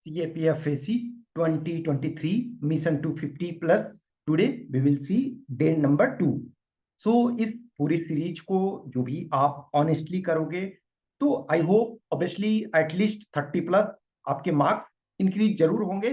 CAPFAC 2023 mission 250 plus. Today we will see day number 2। So इस पूरी series को जो भी आप ऑनेस्टली करोगे तो I hope obviously at least 30 plus आपके मार्क्स इंक्रीज जरूर होंगे।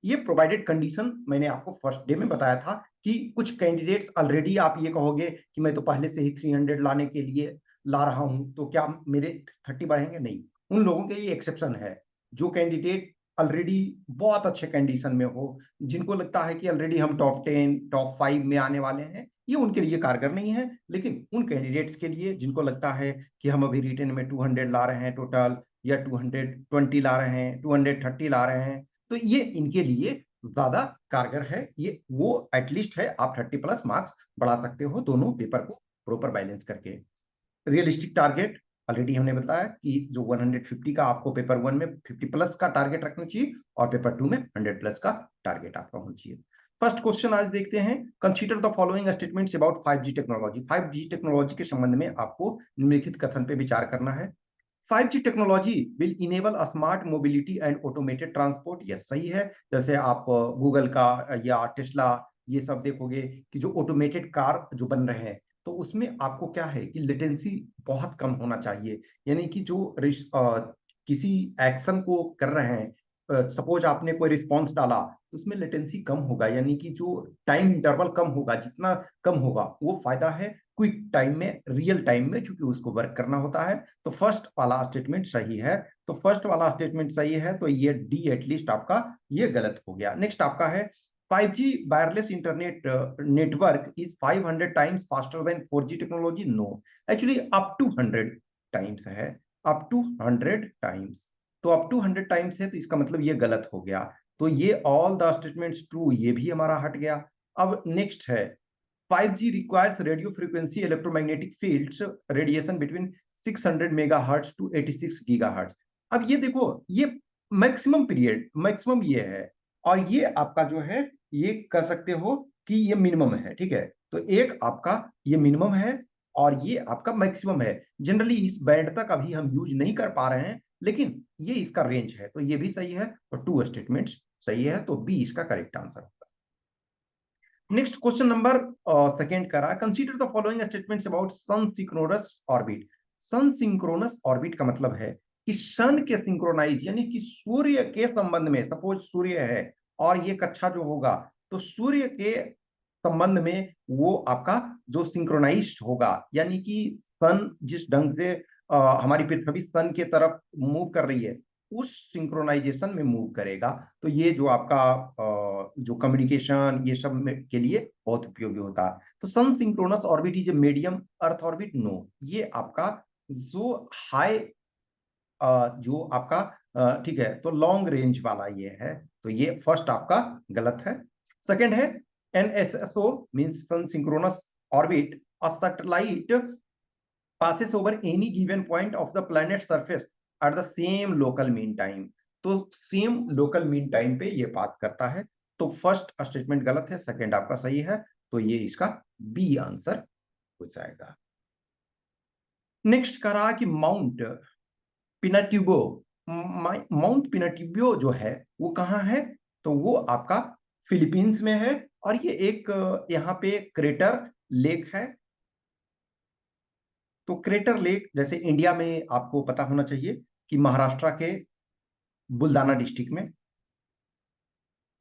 ये प्रोवाइडेड कंडीशन मैंने आपको फर्स्ट डे में बताया था कि कुछ कैंडिडेट्स ऑलरेडी आप ये कहोगे कि मैं तो पहले से ही 300 लाने के लिए ला रहा हूं, तो क्या मेरे 30 बढ़ेंगे? नहीं, उन लोगों के लिए एक्सेप्शन है। जो कैंडिडेट ऑलरेडी बहुत अच्छे कंडीशन में हो, जिनको लगता है कि ऑलरेडी हम टॉप 10 टॉप 5 में आने वाले हैं, ये उनके लिए कारगर नहीं है। लेकिन उन कैंडिडेट्स के लिए जिनको लगता है कि हम अभी रिटन में 200 ला रहे हैं टोटल, या 220 ला रहे हैं, 230 ला रहे हैं, तो ये इनके लिए ज्यादा कारगर है। ये वो एटलीस्ट है, आप 30 प्लस मार्क्स बढ़ा सकते हो दोनों पेपर को प्रॉपर बैलेंस करके। रियलिस्टिक टारगेट ऑलरेडी हमने बताया कि जो 150 का आपको पेपर 1 में 50 प्लस का टारगेट रखना चाहिए और पेपर 2 में 100 प्लस का टारगेट आपका होना चाहिए। फर्स्ट क्वेश्चन आज देखते हैं। Consider the following statements about 5G technology. 5G technology के संबंध में आपको निम्नलिखित कथन पे विचार करना है। 5G technology will enable a smart mobility and automated transport. Yes, सही है। जैसे आप गूगल का या टेस्ला ये सब देखोगे कि जो ऑटोमेटेड कार जो बन रहे हैं, तो उसमें आपको क्या है कि लेटेंसी बहुत कम होना चाहिए। यानी कि जो किसी एक्शन को कर रहे हैं, सपोज आपने कोई रिस्पॉन्स डाला तो उसमें लेटेंसी कम होगा, यानी कि जो टाइम इंटरवल कम होगा, जितना कम होगा वो फायदा है क्विक टाइम में, रियल टाइम में, क्योंकि उसको वर्क करना होता है। तो फर्स्ट वाला स्टेटमेंट सही है। तो फर्स्ट वाला स्टेटमेंट सही है, तो ये डी एटलीस्ट आपका ये गलत हो गया। नेक्स्ट आपका है 5G wireless internet network is 500 times faster than 4G technology. No, actually up to 100 times है, अप टू 100 टाइम्स। तो अप टू 100 टाइम्स है, तो इसका मतलब ये गलत हो गया। तो ये ऑल द स्टेटमेंट्स ट्रू, ये भी हमारा हट गया। अब नेक्स्ट है 5G requires radio frequency electromagnetic fields radiation between 600 megahertz to 86 gigahertz। अब ये देखो, ये मैक्सिमम पीरियड मैक्सिमम ये है, और ये आपका जो है ये कर सकते हो कि ये मिनिमम है। ठीक है, तो एक आपका ये मिनिमम है और ये आपका मैक्सिमम है। जनरली इस बैंड तक अभी हम यूज नहीं कर पा रहे हैं, लेकिन ये इसका रेंज है, तो ये भी सही है और टू स्टेटमेंट्स सही है, तो बी इसका करेक्ट आंसर होगा। नेक्स्ट क्वेश्चन नंबर सेकेंड करा, consider the following statements about sun synchronous orbit. Sun synchronous orbit का मतलब है कि सन के सिंक्रोनाइज, यानी कि सूर्य के संबंध में, सपोज सूर्य है और ये कक्षा जो होगा, तो सूर्य के संबंध में वो आपका जो सिंक्रोनाइज्ड होगा, यानी कि सन जिस ढंग से हमारी पृथ्वी सन के तरफ मूव कर रही है, उस सिंक्रोनाइजेशन में मूव करेगा। तो ये जो आपका जो कम्युनिकेशन ये सब के लिए बहुत उपयोगी होता है। तो sun synchronous orbit is a medium earth orbit. No, ये आपका जो हाई जो आपका ठीक है, तो लॉन्ग रेंज वाला ये है, तो ये फर्स्ट आपका गलत है। सेकंड है NSSO means sun synchronous orbit, a satellite passes over any given point of the planet surface at the same local mean time। तो सेम लोकल मीन टाइम पे ये पास करता है। तो फर्स्ट स्टेटमेंट गलत है, सेकंड आपका सही है, तो ये इसका बी आंसर हो जाएगा। नेक्स्ट करा कि माउंट पिनाट्यूबो, माउंट पिनाट्यूबो जो है वो कहाँ है? तो वो आपका फिलीपींस में है, और ये एक यहाँ पे क्रेटर लेक है। तो क्रेटर लेक जैसे इंडिया में आपको पता होना चाहिए कि बुल्दाना डिस्ट्रिक्ट में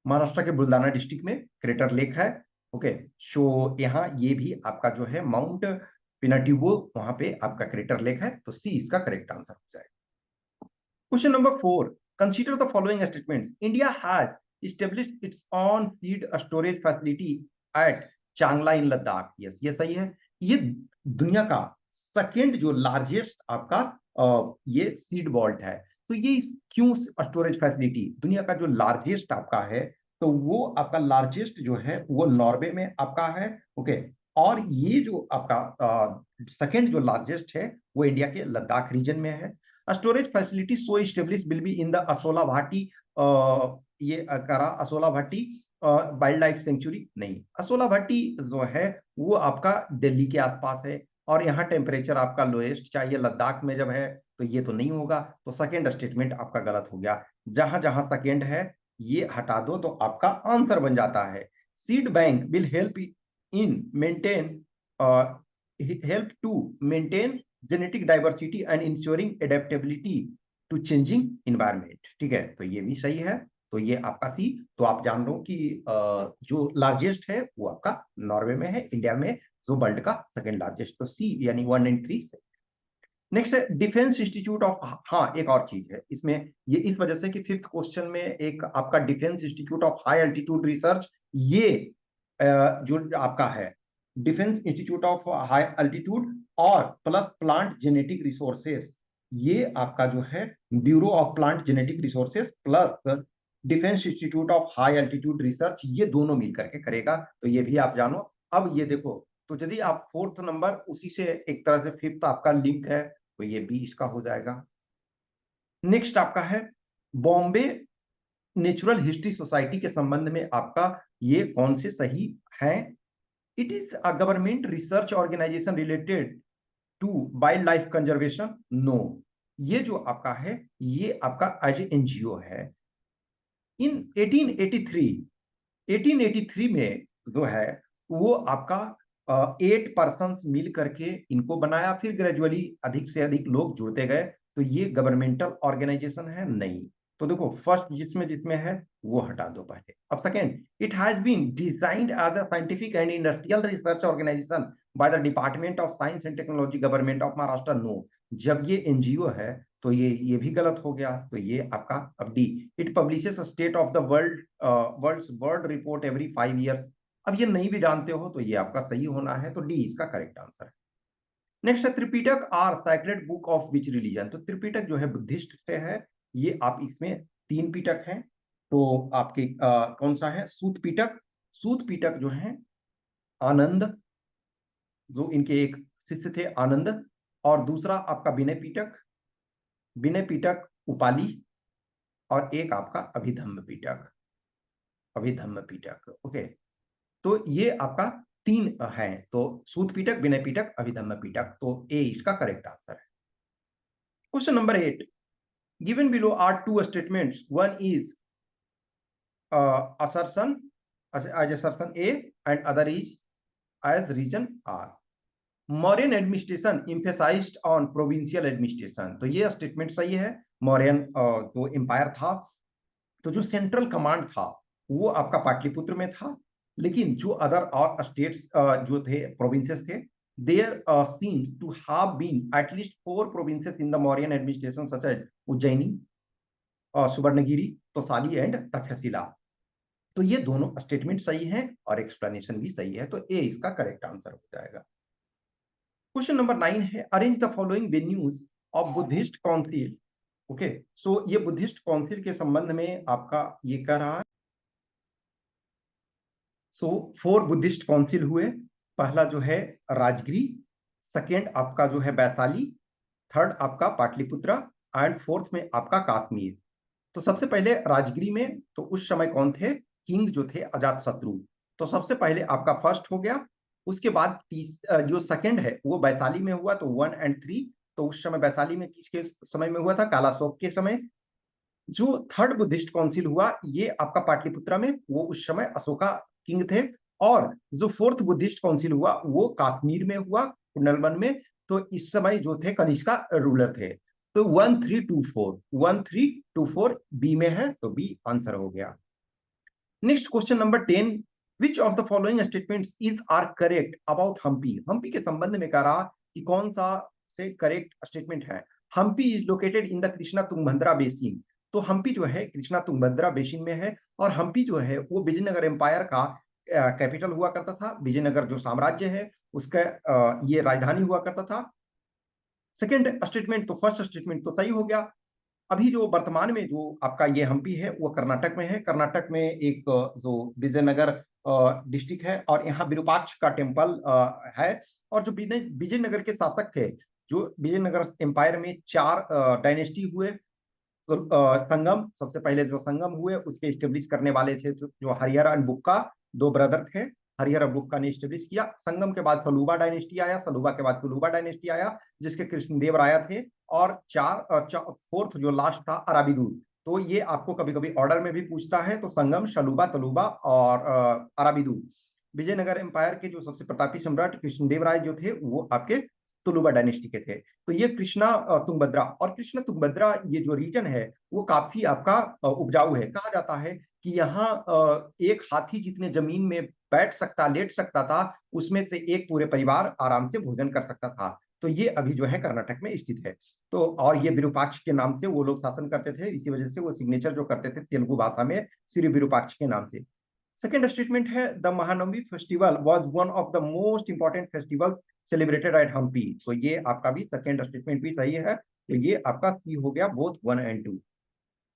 महाराष्ट्र के बुल्दाना डिस्ट्रिक्ट में क्रेटर लेक है। ओके, सो यहाँ ये भी आपका जो है माउंट पिनाट्यूबो, वहां पे आपका क्रेटर लेक है, तो सी इसका करेक्ट आंसर हो जाएगा। Question number 4, consider the following statements. India has established its own seed storage facility at चांगला इन लद्दाख। यस, ये सही है। ये दुनिया का सेकेंड जो लार्जेस्ट आपका ये सीड वॉल्ट है। तो ये क्यों स्टोरेज फैसिलिटी दुनिया का जो लार्जेस्ट आपका है, तो वो आपका लार्जेस्ट जो है वो नॉर्वे में आपका है। ओके, और ये जो आपका सेकेंड जो लार्जेस्ट है वो इंडिया के लद्दाख रीजन में है। Storage facility so establish will be in the Asola Bhati, ये करा Asola Bhati wild life sanctuary. नहीं, असोला भाटी जो है वो आपका दिल्ली के आसपास है, और यहाँ टेम्परेचर आपका लोएस्ट चाहिए लद्दाख में जब है, तो ये तो नहीं होगा, तो सेकेंड स्टेटमेंट आपका गलत हो गया। जहां जहां सेकेंड है ये हटा दो तो आपका आंसर बन जाता है। Seed bank will help in maintain help to maintain genetic diversity and ensuring adaptability to changing environment। ठीक है, तो ये भी सही है, तो ये आपका सी। तो आप जान लो कि जो लार्जेस्ट है वो आपका नॉर्वे में है, इंडिया में जो वर्ल्ड का सेकंड लार्जेस्ट, तो सी यानी 1 और 3 से। नेक्स्ट है डिफेंस इंस्टीट्यूट ऑफ, हाँ एक और चीज है इसमें, ये इस वजह से कि फिफ्थ क्वेश्चन में एक आपका defence institute of high altitude research, ये जो आपका है defence institute of high altitude और प्लस प्लांट जेनेटिक रिसोर्सेस, ये आपका जो है bureau of plant genetic resources plus defence institute of high altitude research, ये दोनों मिल करके करेगा, तो ये भी आप जानो। अब ये देखो, तो यदि आप फोर्थ नंबर उसी से एक तरह से फिफ्थ आपका लिंक है, तो ये बी इसका हो जाएगा। नेक्स्ट आपका है बॉम्बे नेचुरल हिस्ट्री सोसाइटी के संबंध में आपका ये कौन से सही है? It is a government research organisation related to wildlife conservation. No, ये जो आपका है ये आपका एज ए एनजीओ है। इन 1883 में जो है वो आपका 8 पर्सन मिल करके इनको बनाया, फिर ग्रेजुअली अधिक से अधिक लोग जुड़ते गए, तो ये गवर्नमेंटल ऑर्गेनाइजेशन है नहीं। तो देखो फर्स्ट जिसमें जिसमें है वो हटा दो पहले। अब second, it has been designed as a scientific and industrial research organisation by the department of science and technology government of Maharashtra. No, जब ये एनजीओ है तो ये भी गलत हो गया, तो ये आपका अब D. It publishes state of the world's bird report every 5 years. अब ये नहीं भी जानते हो तो ये आपका सही होना है, तो डी इसका करेक्ट आंसर है। नेक्स्ट है Tripitaka are sacred book of which religion. तो त्रिपिटक जो है बुद्धिस्ट से है, ये आप इसमें 3 पिटक हैं, तो आपके कौन सा है? सूत पिटक। सूत पिटक जो है आनंद, जो इनके एक शिष्य थे आनंद, और दूसरा आपका विनय पिटक, विनय पिटक उपाली, और एक आपका अभिधम्म पिटक, अभिधम्म पिटक। ओके, तो ये आपका 3 है, तो सूत पिटक, विनय पिटक, अभिधम्म पिटक, तो ए इसका करेक्ट आंसर है। Question number 8, given below are 2 statements, one is assertion as assertion A and other is as region R। Mauryan administration emphasized on provincial administration। तो ये स्टेटमेंट सही है। मौर्यन तो एम्पायर था, तो जो सेंट्रल कमांड था वो आपका पाटलिपुत्र में था, लेकिन जो अदर और स्टेट्स जो थे, प्रोविंसेस थे, there seem to have been at least 4 provinces in the Mauryan administration such as Ujjaini, Suvarnagiri, Tosali and Takshashila. तो ये दोनों स्टेटमेंट सही हैं और एक्सप्लेनेशन भी सही है, तो ए इसका करेक्ट आंसर हो जाएगा। क्वेश्चन नंबर 9 है arrange the following venues of Buddhist council. Okay, so ये बुद्धिस्ट काउंसिल के संबंध में आपका ये कह रहा है। सो 4 बुद्धिस्ट काउंसिल हुए, पहला जो है राजगिरी, सेकेंड आपका जो है वैशाली, थर्ड आपका पाटलिपुत्र, एंड फोर्थ में आपका कश्मीर। तो सबसे पहले राजगिरी में तो उस समय कौन थे? किंग जो थे अजात शत्रु, तो सबसे पहले आपका फर्स्ट हो गया। उसके बाद जो सेकंड है वो वैशाली में हुआ, तो 1 और 3, तो उस समय वैशाली में किसके समय में हुआ था? कालाशोक के समय। जो थर्ड बुद्धिस्ट काउंसिल हुआ ये आपका पाटलिपुत्रा में, वो उस समय अशोका किंग थे। और जो फोर्थ बुद्धिस्ट काउंसिल हुआ वो कश्मीर में हुआ, कुंडलवन में, तो इस समय जो थे कनिष्का रूलर थे। तो 1324 बी में है, तो बी आंसर हो गया। Next question number 10, which of the following statements is are correct about Hampi. Hampi के संबंध में कह रहा कि कौन सा से करेक्ट स्टेटमेंट है? Hampi is located in the Krishna Tungabhadra basin. तो हम्पी जो है कृष्णा तुंगभद्रा बेसिन में है, और हम्पी जो है वो विजयनगर एम्पायर का कैपिटल हुआ करता था। विजयनगर जो साम्राज्य है उसका ये राजधानी हुआ करता था। सेकेंड स्टेटमेंट, तो फर्स्ट स्टेटमेंट तो सही हो गया। अभी जो वर्तमान में जो आपका ये हम्पी है वो कर्नाटक में है। कर्नाटक में एक जो विजयनगर डिस्ट्रिक्ट है, और यहाँ विरूपाक्ष का टेम्पल है। और जो विजयनगर के शासक थे, जो विजयनगर एम्पायर में 4 डायनेस्टी हुए, तो संगम सबसे पहले जो संगम हुए उसके स्टेब्लिश करने वाले थे जो हरिहर एंड बुक्का, 2 ब्रदर थे, हरिहर बुक्का ने स्टेब्लिश किया। संगम के बाद सलूबा डायनेस्टी आया, सलूबा के बाद तुलुबा डायनेस्टी आया जिसके कृष्णदेव राय थे, और फोर्थ जो लास्ट था अराबिदुल। तो ये आपको कभी कभी ऑर्डर में भी पूछता है, तो संगम, सलूबा, तलुबा और अराबिदुल। विजयनगर एम्पायर के जो सबसे प्रतापी सम्राट कृष्णदेव राय जो थे वो आपके तुलुबा डायनेस्टी के थे। तो ये कृष्णा तुंगभद्रा, और कृष्णा तुंगभद्रा ये जो रीजन है वो काफी आपका उपजाऊ है। कहा जाता है कि यहाँ एक हाथी जितने जमीन में बैठ सकता, लेट सकता था, उसमें से एक पूरे परिवार आराम से भोजन कर सकता था। तो ये अभी जो है कर्नाटक में स्थित है। तो और ये विरूपाक्ष के नाम से वो लोग शासन करते थे, इसी वजह से वो सिग्नेचर जो करते थे तेलुगु भाषा में श्री विरूपाक्ष के नाम से। सेकेंड स्टेटमेंट है the Mahanavami festival was one of the most important festivals celebrated at Hampi. तो ये आपका भी सेकेंड स्टेटमेंट भी सही है। तो ये आपका सी हो गया, both 1 and 2।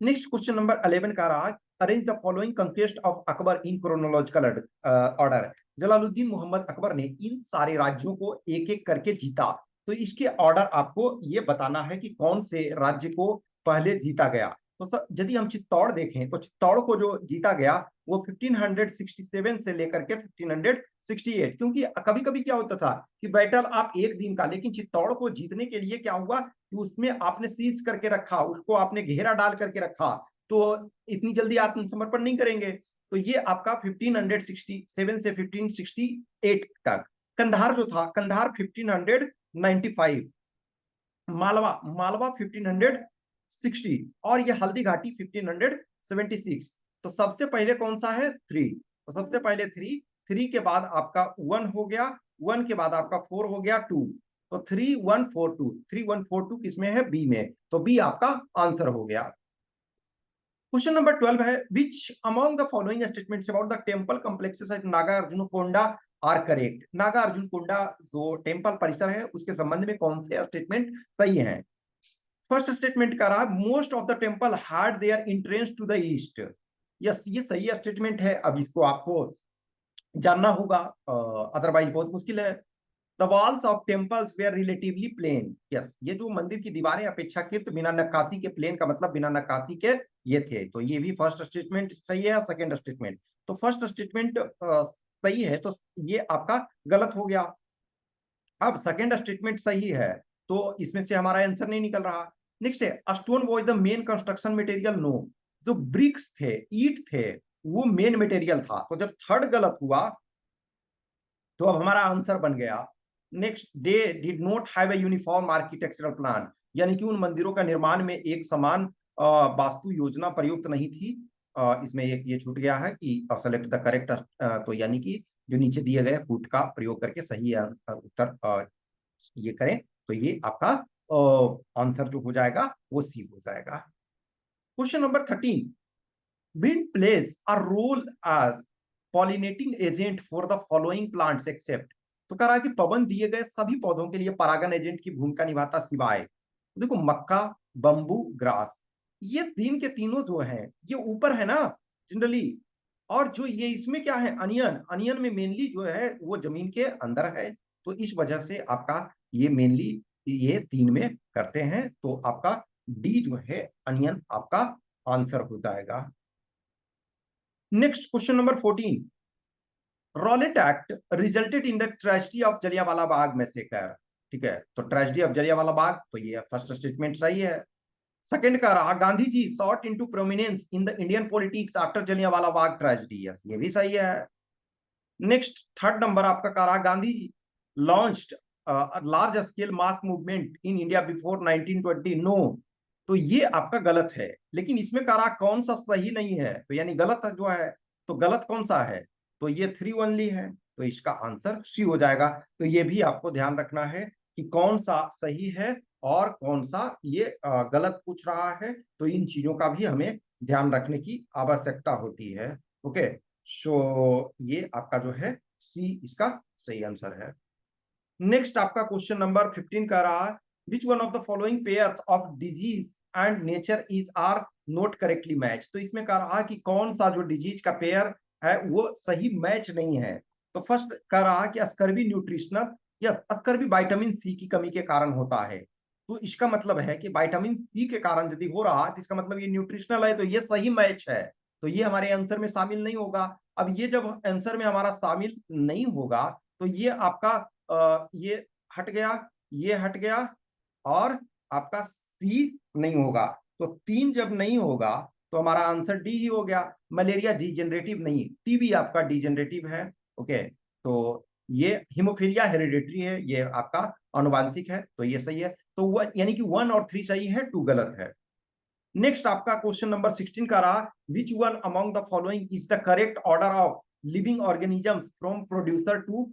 Next question number 11 का रहा, arrange the following conquest of Akbar in chronological order. Jalaluddin Mohammad Akbar ने इन सारे राज्यों को एक एक करके जीता। तो इसके ऑर्डर आपको ये बताना है कि कौन से राज्य को पहले जीता गया। तो यदि हम चित्तौड़ देखें तो चित्तौड़ को जो जीता गया वो 1567 से लेकर के 1568। क्योंकि कभी कभी क्या होता था कि बैटल आप एक दिन का, लेकिन चित्तौड़ को जीतने के लिए क्या हुआ कि उसमें आपने सीज करके रखा, उसको आपने घेरा डाल करके रखा, तो इतनी जल्दी आत्मसमर्पण नहीं करेंगे। तो ये आपका 1567 से 1568 तक। कंधार जो था, कंधार 1595, मालवा मालवा 1560, और ये हल्दी घाटी 1576। तो सबसे पहले कौन सा है? 3। तो सबसे पहले 3, 3 के बाद आपका 1 हो गया, 1 के बाद आपका 4 हो गया, 2। तो 3142, 3142 किसमें है? बी में। तो बी आपका आंसर हो गया। क्वेश्चन नंबर 12 है, which among the following statements about the temple complexes at Nagarjunakonda are correct. Nagarjunakonda जो टेम्पल परिसर है उसके संबंध में कौन से स्टेटमेंट सही है? फर्स्ट स्टेटमेंट का रहा, most of the temple had their entrance to the east. Yes, ये सही स्टेटमेंट है। अब इसको आपको जानना होगा, अदरवाइज बहुत मुश्किल है। The walls of temples were relatively plain. Yes, ये जो मंदिर की दीवारें अपेक्षाकृत बिना नक्काशी के, प्लेन का मतलब बिना नक्काशी के ये थे। तो ये भी फर्स्ट स्टेटमेंट सही है। सेकंड स्टेटमेंट, तो फर्स्ट स्टेटमेंट सही है, तो ये आपका गलत हो गया। अब सेकंड स्टेटमेंट सही है, तो इसमें से हमारा आंसर नहीं निकल रहा। नेक्स्ट है, stone was the main construction material. No, जो ब्रिक्स थे, ईंट थे, वो मेन मटेरियल था। तो जब थर्ड गलत हुआ तो अब हमारा आंसर बन गया। Next, they did not have a uniform architectural plan, यानी कि उन मंदिरों का निर्माण में एक समान वास्तु योजना प्रयुक्त नहीं थी। इसमें एक ये छूट गया है कि सेलेक्ट द करेक्ट, तो यानी कि जो नीचे दिए गए फुट का प्रयोग करके सही उत्तर ये करें। तो ये आपका आंसर जो हो जाएगा वो सी हो जाएगा। Question number 13, wind plays a role as pollinating agent for the following plants except। तो कह रहा है कि पवन दिए गए सभी पौधों के लिए परागण एजेंट की भूमिका निभाता सिवाय, तो देखो मक्का, बंबू, ग्रास, ये तीन के तीनों जो है ये ऊपर है ना जनरली, और जो ये इसमें क्या है, अनियन, अनियन में मेनली जो है वो जमीन के अंदर है। तो इस वजह से आपका ये मेनली ये तीन में करते हैं। तो आपका डी जो है अनियन आपका आंसर हो जाएगा। Next question number 14, Rowlatt act resulted in the tragedy of Jallianwala Bagh massacre. ठीक है, तो ट्रेजेडी ऑफ जलियांवाला बाग, तो ये फर्स्ट स्टेटमेंट सही है। सेकंड का रहा, Gandhi ji sought into prominence in the Indian politics after Jallianwala Bagh tragedy. Yes, ये भी सही है। नेक्स्ट थर्ड नंबर आपका कह रहा, Gandhi ji launched large scale mass movement in India before 1920। No, तो ये आपका गलत है। लेकिन इसमें कह रहा कौन सा सही नहीं है, तो यानी गलत जो है, तो गलत कौन सा है? तो ये 3 ओनली है। तो इसका आंसर सी हो जाएगा। तो ये भी आपको ध्यान रखना है कि कौन सा सही है और कौन सा ये गलत पूछ रहा है। तो इन चीजों का भी हमें ध्यान रखने की आवश्यकता होती है। ओके, सो ये आपका जो है सी इसका सही आंसर है। नेक्स्ट आपका क्वेश्चन नंबर 15 का रहा, which one of the following pairs of disease and nature is are not correctly match. तो इसमें कह रहा कि कौन सा जो डिजीज का पेयर है वो सही मैच नहीं है। तो फर्स्ट कह रहा कि अस्कर्बी न्यूट्रिशनल, या अस्कर्बी विटामिन सी की कमी के कारण होता है। तो इसका मतलब है कि विटामिन सी के कारण यदि हो रहा है तो इसका मतलब ये न्यूट्रिशनल है, तो ये सही मैच है। तो ये हमारे आंसर में शामिल नहीं होगा। अब ये जब आंसर में हमारा शामिल नहीं होगा तो ये आपका ये हट गया, ये हट गया, और आपका सी नहीं होगा। तो 3 जब नहीं होगा तो हमारा आंसर डी ही हो गया। मलेरिया डिजेनरेटिव नहीं, टीबी आपका डिजेनरेटिव है। ओके, तो ये हिमोफीलिया हेरिडेटरी है, ये आपका आनुवांशिक है, तो ये सही है। तो यानी कि 1 और 3 सही है, 2 गलत है। नेक्स्ट आपका क्वेश्चन नंबर 16 का रहा, which one among the following is the correct order of living organisms from producer to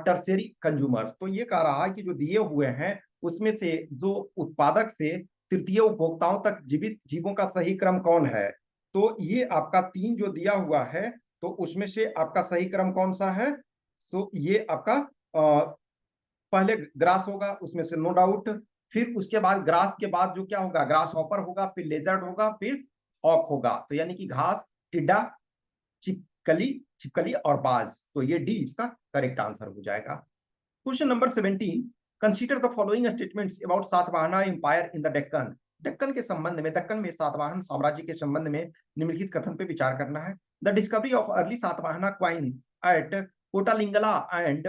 tertiary consumers. तो ये कह रहा है कि जो दिए हुए हैं उसमें से जो उत्पादक से तृतीय उपभोक्ताओं तक जीवित जीवों का सही क्रम कौन है। तो ये आपका 3 जो दिया हुआ है, तो उसमें से आपका सही क्रम कौन सा है। सो ये आपका पहले ग्रास होगा, उसमें से नो डाउट। फिर उसके बाद ग्रास के बाद जो क्या होगा, ग्रास हॉपर होगा, फिर लेजर्ड होगा, फिर हॉक होगा। तो यानी कि घास, टिड्डा, छिपकली, छिपकली और बाज। तो ये डी इसका करेक्ट आंसर हो जाएगा। Question number 17, consider the following statements about Satavahana empire in the Deccan. Deccan के संबंध में, दक्कन में सातवाहन साम्राज्य के संबंध में निम्नलिखित कथन पे विचार करना है। The discovery of early Satavahana coins at Kotalingala and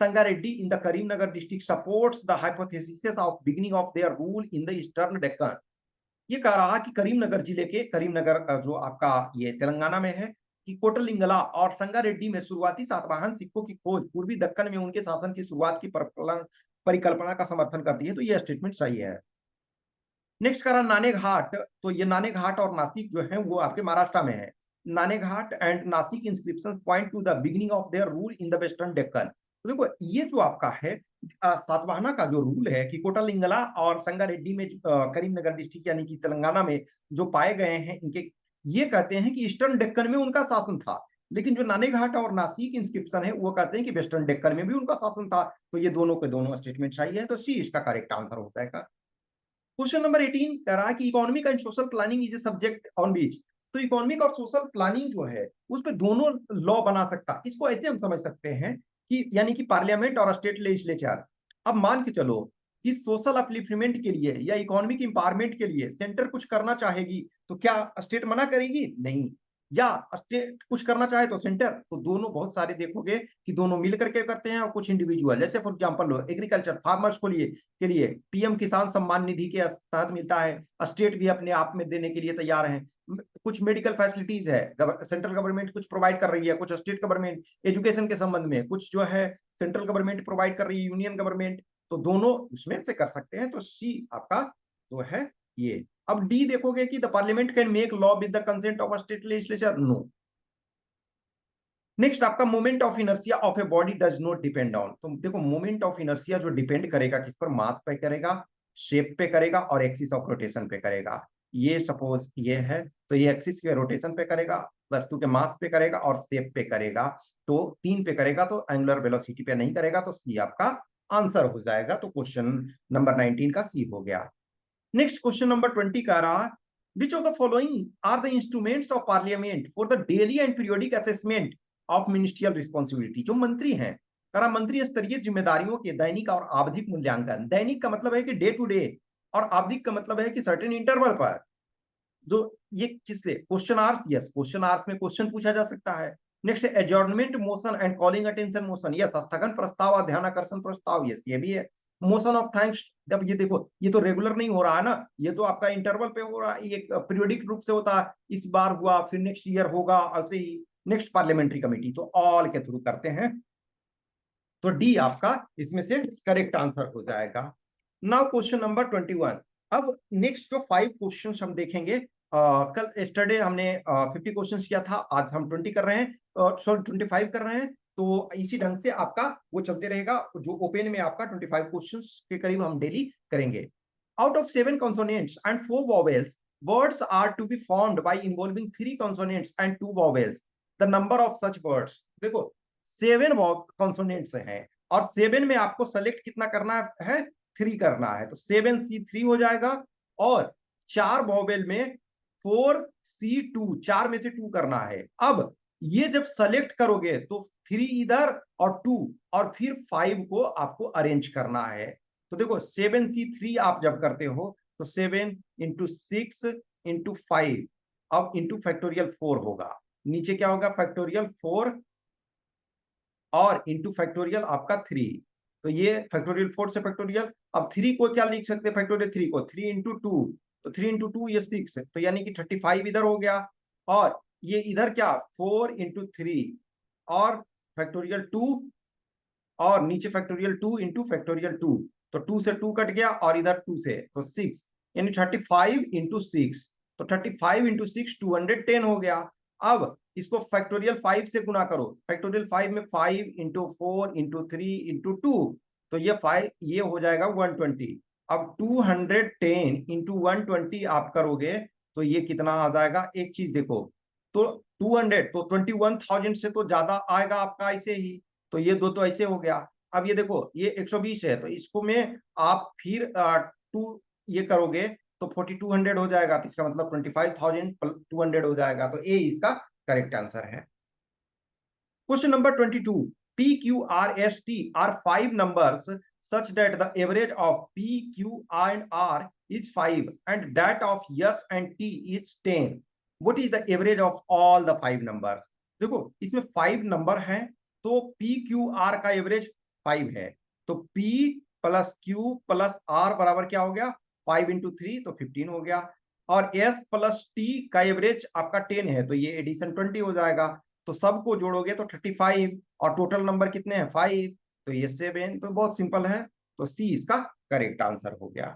Sangareddy in the Karimnagar district supports the hypothesis of beginning of their rule in the eastern Deccan। ये कह रहा कि करीमनगर जिले के, करीमनगर जो आपका ये तेलंगाना में है, कि कोटलिंगला और संगारेड्डी में शुरुआती सातवाहन सिक्कों की खोज पूर्वी दक्कन में उनके शासन की शुरुआत की परिकल्पना का समर्थन करती है। तो ये स्टेटमेंट सही है। नेक्स्ट करा नाने घाट। तो ये नाने घाट और नासिक जो है वो आपके महाराष्ट्र में है। Nane Ghat and Nashik inscription point to the beginning of their rule in the western Deccan. तो देखो ये जो आपका है सातवाहना का जो रूल है कि कोटालिंगला और संगारेड्डी में करीमनगर डिस्ट्रिक्ट यानी कि तेलंगाना में जो पाए गए हैं इनके, ये कहते हैं कि ईस्टर्न डेक्कन में उनका शासन था। लेकिन जो नाने घाट और नासिक इंस्क्रिप्शन है वो कहते हैं कि वेस्टर्न डेक्कन में भी उनका शासन था। तो ये दोनों के दोनों स्टेटमेंट सही है, तो सी इसका करेक्ट आंसर हो जाएगा। क्वेश्चन नंबर 18 कह रहा है कि economic and social planning is a subject on बीच। तो इकोनॉमिक और सोशल प्लानिंग जो है उस पर दोनों लॉ बना सकता। इसको ऐसे हम समझ सकते हैं कि यानी कि पार्लियामेंट और स्टेट लेजिस्लेचर, अब मान के चलो कि सोशल अपलिफ्टमेंट के लिए या इकोनॉमिक इंपावरमेंट के लिए सेंटर कुछ करना चाहेगी तो क्या स्टेट मना करेगी? नहीं। या स्टेट कुछ करना चाहे तो सेंटर, तो दोनों बहुत सारे देखोगे कि दोनों मिल करके करते हैं और कुछ इंडिविजुअल, जैसे for example low agriculture farmers को लिए के लिए पीएम किसान सम्मान निधि के तहत मिलता है, स्टेट भी अपने आप में देने के लिए तैयार है। कुछ मेडिकल फैसिलिटीज है, सेंट्रल गवर्नमेंट कुछ प्रोवाइड कर रही है, कुछ स्टेट गवर्नमेंट, एजुकेशन के संबंध में कुछ जो है सेंट्रल गवर्नमेंट प्रोवाइड कर रही है, यूनियन गवर्नमेंट। तो दोनों उसमें से कर सकते हैं, तो सी आपका जो है ये। अब डी देखोगे कि the parliament can make law with the consent of state legislature, no. Next आपका moment of inertia of a body does not depend on. तो देखो मोमेंट ऑफ इनर्शिया जो डिपेंड करेगा किस पर, मास पे करेगा, शेप पे करेगा और एक्सिस ऑफ रोटेशन पे करेगा। ये सपोज ये है तो ये एक्सिस के रोटेशन पे करेगा, वस्तु के मास पे करेगा और शेप पे करेगा। तो 3 पे करेगा तो एंगुलर वेलोसिटी पे नहीं करेगा, तो सी आपका आंसर हो जाएगा। तो क्वेश्चन नंबर 19 का सी हो गया। नेक्स्ट क्वेश्चन नंबर 20 का रहा, which of the following are the instruments of parliament for the daily and periodic assessment of ministerial responsibility। जो मंत्री हैं, करा मंत्री स्तरीय जिम्मेदारियों के दैनिक और आवधिक मूल्यांकन। दैनिक का मतलब है कि डे टू डे, और आवधिक का मतलब है कि सर्टेन इंटरवल पर। जो ये किससे, question hours, yes question hours में क्वेश्चन पूछा जा सकता है। Next adjournment motion and calling attention motion, yes स्थगन प्रस्ताव और ध्यान आकर्षण प्रस्ताव, यस ये भी है। मोशन ऑफ थैंक्स, जब ये देखो ये तो रेगुलर नहीं हो रहा है ना, ये तो आपका इंटरवल पे हो रहा है, ये पीरियोडिक रूप से होता है, इस बार हुआ फिर नेक्स्ट ईयर होगा, ऐसे ही। नेक्स्ट पार्लियामेंट्री कमेटी, तो ऑल के थ्रू करते हैं, तो डी आपका इसमें से करेक्ट आंसर हो जाएगा। Now question number 21। अब नेक्स्ट जो 5 क्वेश्चन हम देखेंगे, कल एस्टरडे हमने 50 क्वेश्चन किया था, आज हम 20 कर रहे हैं, सॉरी 25 कर रहे हैं। तो इसी ढंग से आपका वो चलते रहेगा, जो ओपन में आपका 25 क्वेश्चन के करीब हम डेली करेंगे। Out of 7 consonants and 4 vowels, words are to be formed by involving 3 consonants and 2 vowels, the number of such words. देखो 7 कॉन्सोनेंट्स हैं और 7 में आपको सेलेक्ट कितना करना है, 3 करना है, तो 7C3 हो जाएगा। और 4 वॉवेल में 4C2, 4 में से 2 करना है। अब ये जब सेलेक्ट करोगे तो 3 इधर और 2, और फिर 5 को आपको अरेंज करना है। तो देखो 7C3 आप जब करते हो तो 7 इंटू 6 इंटू 5, अब इंटू फैक्टोरियल 4 होगा। नीचे क्या होगा, फैक्टोरियल 4 और इंटू फैक्टोरियल आपका 3। तो ये फैक्टोरियल 4 से फैक्टोरियल, अब 3 को क्या लिख सकते हैं, फैक्टोरियल 3 को 3 इंटू 2, तो 3 इंटू 2 ये 6, तो यानी कि 35 इधर हो गया। और ये इधर क्या 4 इंटू 3 और फैक्टोरियल 2 और नीचे फैक्टोरियल 2 इंटू फैक्टोरियल 2, तो 2 से 2 कट गया और इधर 2 से तो 6, यानी 35 इंटू 6, तो 35 इंटू 6 210 हो गया। अब इसको फैक्टोरियल 5 से गुना करो, फैक्टोरियल 5 में 5 इंटू 4 इंटू 3 इंटू 2, तो ये 5 ये हो जाएगा 120। अब 210 इंटू 120 आप करोगे तो ये कितना आ जाएगा, एक चीज देखो, तो 200 तो 21,000 से तो ज्यादा आएगा आपका ऐसे ही, तो ये दो तो ऐसे हो गया। अब ये देखो ये 120 है, तो इसको में आप फिर 2 ये करोगे तो 4200 हो जाएगा, तो इसका मतलब 25,200 हो जाएगा, तो ए इसका करेक्ट आंसर है। Question number 22, P Q R S T are 5 numbers such that the average of P Q and R is 5 and that of S and T is 10. What is the average of all the 5 numbers? देखो इसमें 5 number हैं, तो P Q R का average 5 है, तो P plus Q plus R बराबर क्या हो गया, 5 इंटू 3 तो 15 हो गया, और S प्लस T का एवरेज आपका 10 है, तो ये एडिशन 20 हो जाएगा, तो सबको जोड़ोगे तो 35 और टोटल नंबर कितने हैं 5, तो ये 7, तो बहुत सिंपल है, तो सी इसका करेक्ट आंसर हो गया।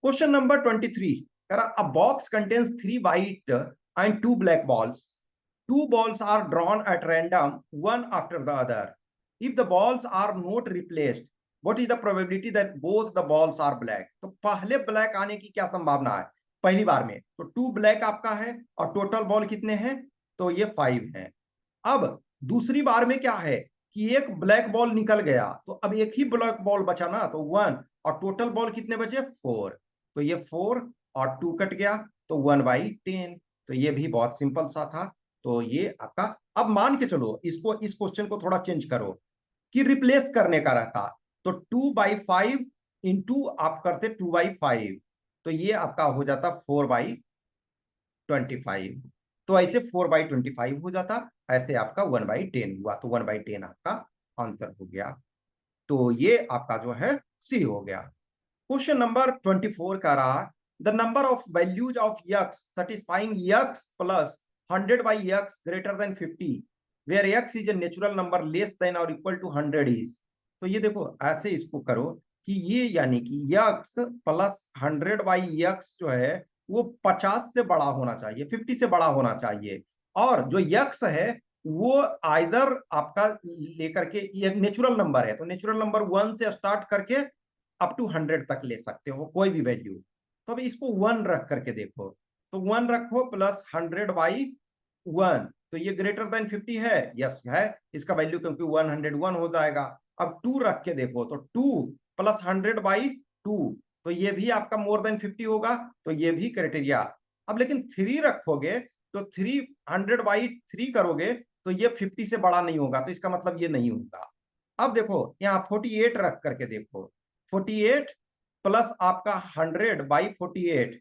Question number 23, a box contains 3 white and 2 black balls. 2 balls are drawn at random, one after the other. If the balls are not replaced, what is the probability that both the balls are black? तो पहले black आने की क्या संभावना है पहली बार में, तो 2 ब्लैक आपका है और टोटल बॉल कितने हैं, तो ये 5 है। अब दूसरी बार में क्या है कि एक ब्लैक बॉल निकल गया, तो अब एक ही ब्लैक बॉल बचा ना, तो 1, और टोटल बॉल कितने बचे 4, तो ये 4 और 2 कट गया, तो 1/10, तो ये भी बहुत सिंपल सा था, तो ये आपका। अब मान के चलो इसको, इस क्वेश्चन को थोड़ा चेंज करो कि रिप्लेस करने का रहता, तो 2/5 इंटू आप करते 2/5, तो ये आपका हो जाता 4/25, तो ऐसे 4/25 हो जाता, ऐसे आपका 1/10 हुआ, तो 1/10 आपका आंसर हो गया, तो ये आपका जो है सी हो गया। क्वेश्चन नंबर 24 का रहा, the number of values of x satisfying x plus 100/x greater than 50 where x is a natural number less than और इक्वल टू 100 इज। तो ये देखो ऐसे इसको करो कि ये यानी कि यक्स प्लस 100/x जो है वो 50 से बड़ा होना चाहिए, 50 से बड़ा होना चाहिए, और जो यक्स है वो आइदर आपका लेकर के ये नेचुरल नंबर है, तो नेचुरल नंबर 1 से स्टार्ट करके अप टू 100 तक ले सकते हो कोई भी वैल्यू। तो अब इसको 1 रख करके देखो, तो 1 रखो प्लस 100/1, तो ये ग्रेटर देन 50 है, यस है इसका वैल्यू, क्योंकि 101 हो जाएगा। अब 2 रख के देखो, तो 2 प्लस 100/2, तो ये भी आपका मोर देन 50 होगा, तो ये भी क्राइटेरिया। अब लेकिन 3 रखोगे, तो 300/3 करोगे तो ये 50 से बड़ा नहीं होगा, तो इसका मतलब ये नहीं होगा। अब देखो यहाँ 48 रख करके देखो, 48 प्लस आपका 100/48,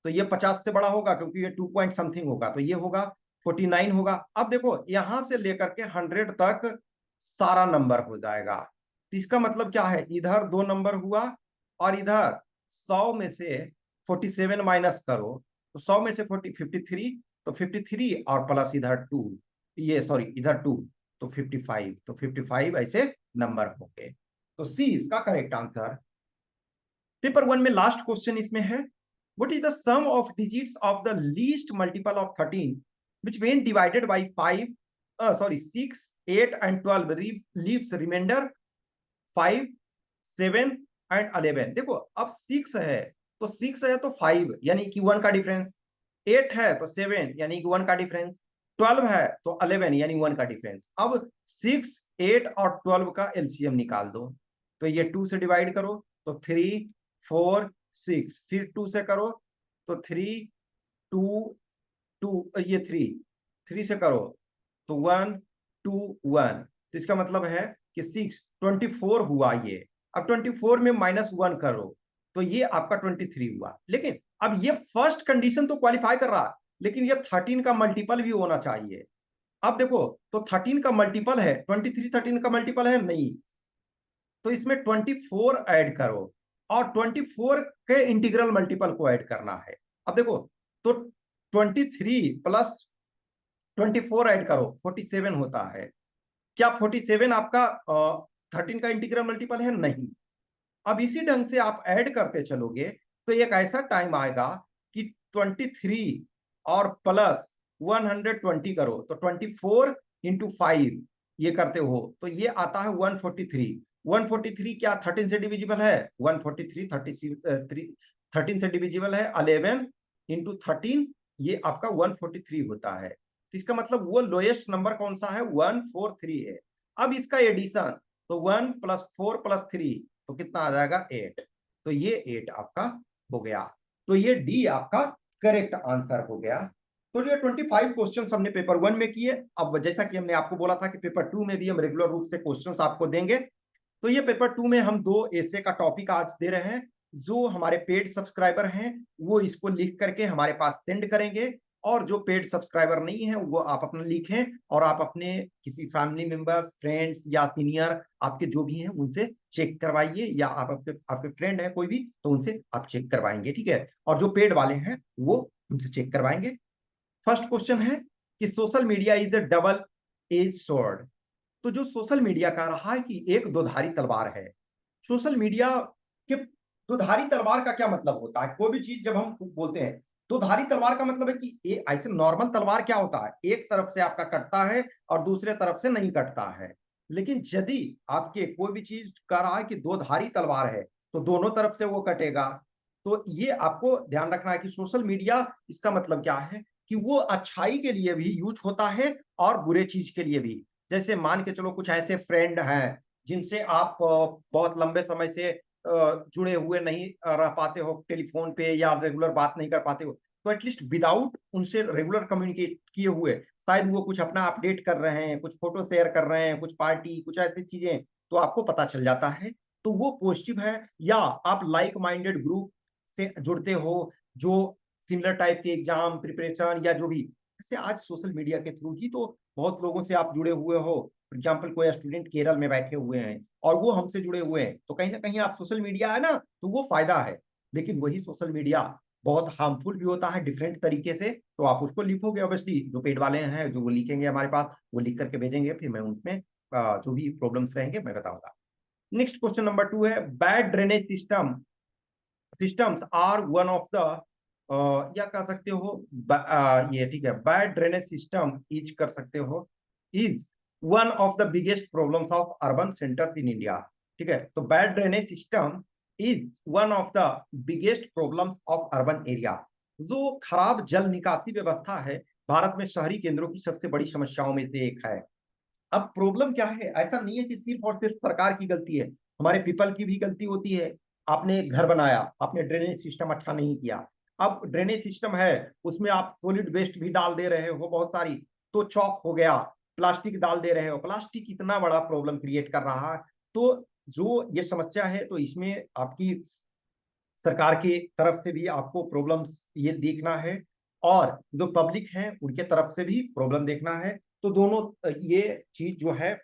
तो ये 50 से बड़ा होगा क्योंकि ये 2 पॉइंट समथिंग होगा, तो ये होगा 49 होगा। अब देखो यहां से लेकर के 100 तक सारा नंबर हो जाएगा, तो इसका मतलब क्या है, इधर 2 नंबर हुआ और इधर 100 में से 47 माइनस करो, तो 100 में से 53, तो 53 और प्लस इधर 2, ये सॉरी इधर 2, तो 55, तो 55 ऐसे नंबर हो गए, तो सी इसका करेक्ट आंसर। पेपर 1 में लास्ट क्वेश्चन इसमें है, what is the sum of digits of the least multiple of 13 which when divided by 5 sorry 6 8 and 12 leaves remainder 5 7 and 11। देखो अब 6 है, तो 6 है तो 5 यानी कि 1 का डिफरेंस, 8 है तो 7 यानी कि 1 का डिफरेंस, 12 है तो 11 यानी 1 का डिफरेंस। अब 6 8 और 12 का एलसीएम निकाल दो, तो ये 2 से डिवाइड करो तो 3 4 6, फिर 2 से करो तो 3 2 2, ये 3 से करो तो 1 2 1, तो इसका मतलब है कि 6 24 हुआ ये। अब 24 में -1 करो तो ये आपका 23 हुआ, लेकिन अब ये फर्स्ट कंडीशन तो क्वालिफाई कर रहा है, लेकिन ये 13 का मल्टीपल भी होना चाहिए। अब देखो, तो 13 का मल्टीपल है 23, 13 का मल्टीपल है नहीं, तो इसमें 24 ऐड करो और 24 के इंटीग्रल मल्टीपल को ऐड करना है। अब देखो, तो 23 प्लस 24 ऐड करो 47 होता है। क्या 47 आपका 13 का इंटीग्रल मल्टीपल है? नहीं। अब इसी ढंग से आप ऐड करते चलोगे तो एक ऐसा टाइम आएगा कि 23 और प्लस 120 करो तो 24 इंटू 5 ये करते हो तो ये आता है 143। 143 क्या 13 से डिविजिबल है? 143 13 से डिविजिबल है। 11 इंटू 13 ये आपका 143 होता है। तो इसका मतलब वो लोएस्ट नंबर कौन सा है? 143 है। अब इसका एडिशन, तो 1 प्लस 4 प्लस 3 तो कितना आ जाएगा? 8। तो ये 8 आपका हो गया। तो ये डी आपका करेक्ट आंसर हो गया। तो ये 25 क्वेश्चन हमने पेपर 1 में किए। अब जैसा कि हमने आपको बोला था कि पेपर 2 में भी हम रेगुलर रूप से क्वेश्चंस आपको देंगे, तो ये पेपर 2 में हम 2 ऐसे का टॉपिक आज दे रहे हैं। जो हमारे पेड सब्सक्राइबर हैं वो इसको लिख करके हमारे पास सेंड करेंगे, और जो पेड सब्सक्राइबर नहीं है वो आप अपना लिखें और आप अपने किसी फैमिली मेंबर्स, फ्रेंड्स या सीनियर आपके जो भी हैं उनसे चेक करवाइए, या आप आपके आपके फ्रेंड है कोई भी तो उनसे आप चेक करवाएंगे, ठीक है। और जो पेड वाले हैं वो उनसे चेक करवाएंगे। फर्स्ट क्वेश्चन है कि social media is A double edge sword. तो जो सोशल मीडिया का रहा है कि एक दोधारी तलवार है। सोशल मीडिया के दोधारी तलवार का क्या मतलब होता है? कोई भी चीज जब हम बोलते हैं दोधारी तलवार का मतलब है कि ऐसे नॉर्मल तलवार क्या होता है, एक तरफ से आपका कटता है और दूसरे तरफ से नहीं कटता है। लेकिन यदि आपके कोई भी चीज कह रहा है कि दो धारी तलवार है तो दोनों तरफ से वो कटेगा। तो ये आपको ध्यान रखना है कि सोशल मीडिया इसका मतलब क्या है कि वो अच्छाई के लिए भी यूज होता है और बुरे चीज के लिए भी। जैसे मान के चलो कुछ ऐसे फ्रेंड हैं जिनसे आप बहुत लंबे समय से जुड़े हुए नहीं रह पाते हो टेलीफोन पे, या रेगुलर बात नहीं कर पाते हो, तो एटलीस्ट विदाउट उनसे रेगुलर कम्युनिकेट किए हुए शायद वो कुछ अपना अपडेट कर रहे हैं, कुछ फोटो शेयर कर रहे हैं, कुछ पार्टी, कुछ ऐसी चीजें, तो आपको पता चल जाता है, तो वो पॉजिटिव है। या आप लाइक माइंडेड ग्रुप से जुड़ते हो जो सिमिलर टाइप के एग्जाम प्रिपरेशन या जो भी, जैसे आज सोशल मीडिया के थ्रू ही तो बहुत लोगों से आप जुड़े हुए हो। फॉर एग्जाम्पल कोई स्टूडेंट केरल में बैठे हुए हैं और वो हमसे जुड़े हुए हैं, तो कहीं ना कहीं आप सोशल मीडिया है ना, तो वो फायदा है। लेकिन वही सोशल मीडिया बहुत हार्मफुल भी होता है डिफरेंट तरीके से, तो आप उसको लिखोगे ऑब्वियसली, जो पेड वाले हैं जो वो लिखेंगे हमारे पास, वो लिख करके भेजेंगे, फिर मैं उसमें जो भी प्रॉब्लम्स रहेंगे मैं बताऊंगा। नेक्स्ट क्वेश्चन नंबर 2 है bad drainage systems are one of the, या कह सकते हो ये ठीक है, बैड ड्रेनेज सिस्टम इज कर सकते हो is one of the biggest problems of urban centres in India. ठीक है, तो bad drainage system is one of the biggest problems of urban area. जो खराब जल निकासी व्यवस्था है भारत में शहरी केंद्रों की सबसे बड़ी समस्याओं में से एक है। अब प्रॉब्लम क्या है, ऐसा नहीं है कि सिर्फ और सिर्फ सरकार की गलती है, हमारे पीपल की भी गलती होती है। आपने घर बनाया, आपने ड्रेनेज सिस्टम अच्छा नहीं किया, अब ड्रेनेज सिस्टम है उसमें आप सॉलिड वेस्ट भी डाल दे रहे हो बहुत सारी, तो चौक हो गया, प्लास्टिक डाल दे रहे हो, प्लास्टिक इतना बड़ा प्रॉब्लम क्रिएट कर रहा है। तो जो ये समस्या है तो इसमें आपकी सरकार की तरफ से भी आपको प्रॉब्लम्स ये देखना है, और जो पब्लिक है उनके तरफ से भी प्रॉब्लम देखना है। तो दोनों ये चीज जो है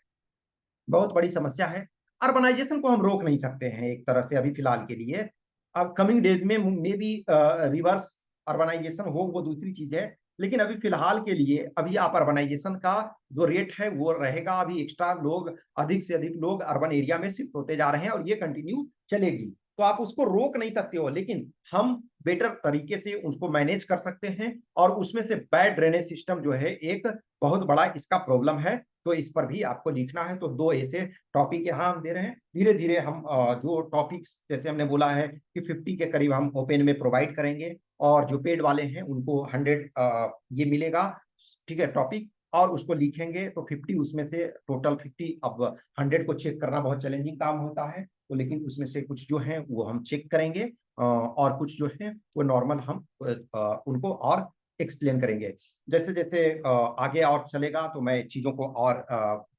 बहुत बड़ी समस्या है। अर्बनाइजेशन को हम रोक नहीं सकते हैं एक तरह से अभी फिलहाल के लिए। अब कमिंग डेज में मे बी रिवर्स अर्बनाइजेशन हो, वो दूसरी चीज है। लेकिन अभी फिलहाल के लिए अभी आप अर्बनाइजेशन का जो रेट है वो रहेगा, अभी एक्स्ट्रा लोग, अधिक से अधिक लोग अर्बन एरिया में शिफ्ट होते जा रहे हैं और ये कंटिन्यू चलेगी। तो आप उसको रोक नहीं सकते हो, लेकिन हम बेटर तरीके से उसको मैनेज कर सकते हैं। और उसमें से बैड ड्रेनेज सिस्टम जो है एक बहुत बड़ा इसका प्रॉब्लम है, तो इस पर भी आपको लिखना है। तो दो ऐसे टॉपिक यहाँ हम दे रहे हैं। धीरे धीरे हम जो टॉपिक्स जैसे हमने बोला है कि 50 के करीब हम ओपन में प्रोवाइड करेंगे, और जो पेड वाले हैं उनको 100 ये मिलेगा, ठीक है, टॉपिक, और उसको लिखेंगे तो 50 उसमें से टोटल 50। अब 100 को चेक करना बहुत चैलेंजिंग काम होता है, तो लेकिन उसमें से कुछ जो है वो हम चेक करेंगे, और कुछ जो है वो नॉर्मल हम उनको और एक्सप्लेन करेंगे। जैसे जैसे आगे और चलेगा तो मैं चीजों को और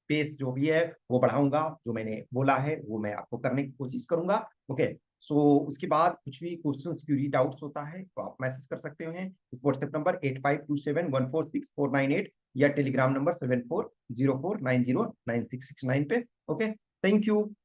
पेस जो भी है वो बढ़ाऊंगा, जो मैंने बोला है वो मैं आपको करने की कोशिश करूंगा। ओके, सो उसके बाद कुछ भी क्वेश्चन क्यूरी डाउट्स होता है तो आप मैसेज कर सकते हैं इस व्हाट्सएप नंबर 8527146498 या टेलीग्राम नंबर 7404909669 पे। Okay, thank you.